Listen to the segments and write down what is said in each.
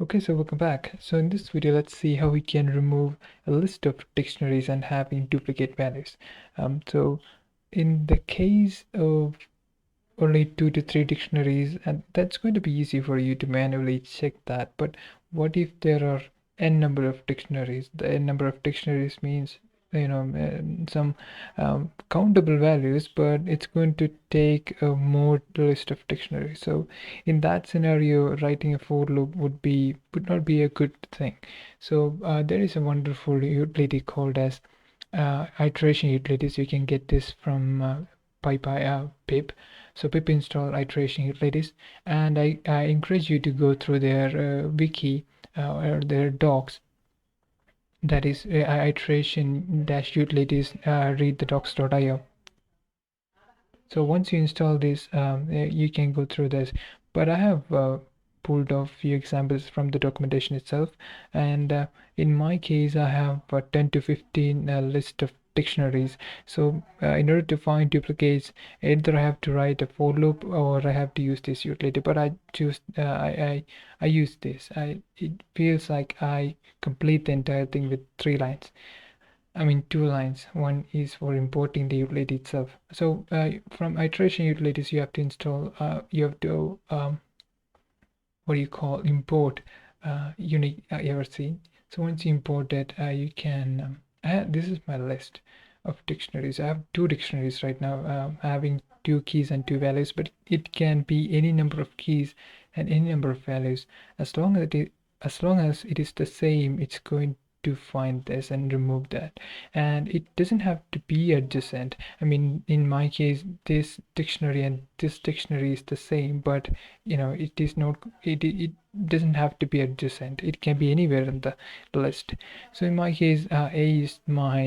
Okay, so welcome back. So in this video, let's see how we can remove a list of dictionaries and having duplicate values. So in the case of only 2 to 3 dictionaries, and that's going to be easy for you to manually check that. But what if there are n number of dictionaries? The n number of dictionaries means some countable values, but it's going to take a more list of dictionaries. So in that scenario, writing a for loop would not be a good thing. So there is a wonderful utility called as iteration utilities. You can get this from pip. So pip install iteration utilities, and I encourage you to go through their wiki or their docs. That is iteration dash utilities, read the docs.io. So once you install this, you can go through this. But I have pulled off few examples from the documentation itself, and in my case, I have 10 to 15 list of dictionaries. So in order to find duplicates, either I have to write a for loop or I have to use this utility. But I choose I use this. It feels like I complete the entire thing with 3 lines. I mean 2 lines. One is for importing the utility itself. So from iteration utilities, you have to install. You have to what do you call import unique ever seen. So once you import it, you can. This is my list of dictionaries. I have 2 dictionaries right now, having 2 keys and 2 values, but it can be any number of keys and any number of values as long as it is the same. It's going to find this and remove that, and it doesn't have to be adjacent. I mean, in my case, this dictionary and this dictionary is the same, but it is not, it doesn't have to be adjacent. It can be anywhere in the list. So in my case, a is my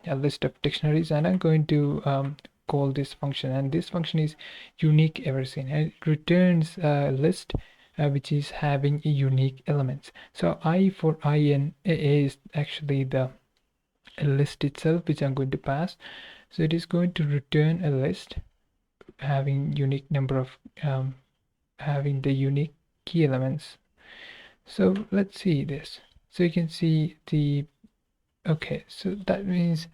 a list of dictionaries, and I'm going to call this function, and this function is unique ever seen, and it returns a list which is having unique elements. So I for in a is actually the list itself, which I'm going to pass. So it is going to return a list having unique number of having the unique key elements. So let's see this. So you can see the, okay, so that means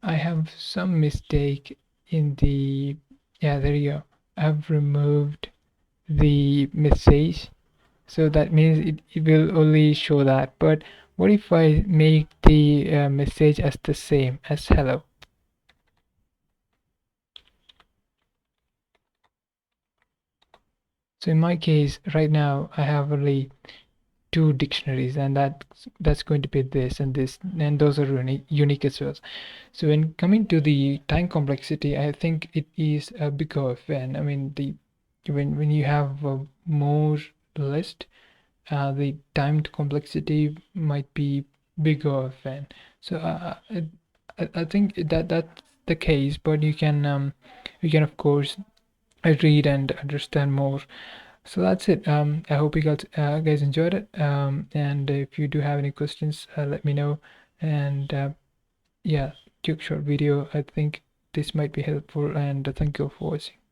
I have some mistake in the, yeah, there you go. I've removed the message, so that means it will only show that. But what if I make the message as the same as hello? So in my case right now, I have only 2 dictionaries, and that's going to be this and this, and those are unique as well. So when coming to the time complexity, I think it is a bigger of n. I mean, the when you have more list, the timed complexity might be bigger of n. So I think that's the case, but you can of course read and understand more. So that's it. I hope you guys enjoyed it. And if you do have any questions, let me know. And yeah, quick short video. I think this might be helpful, and thank you for watching.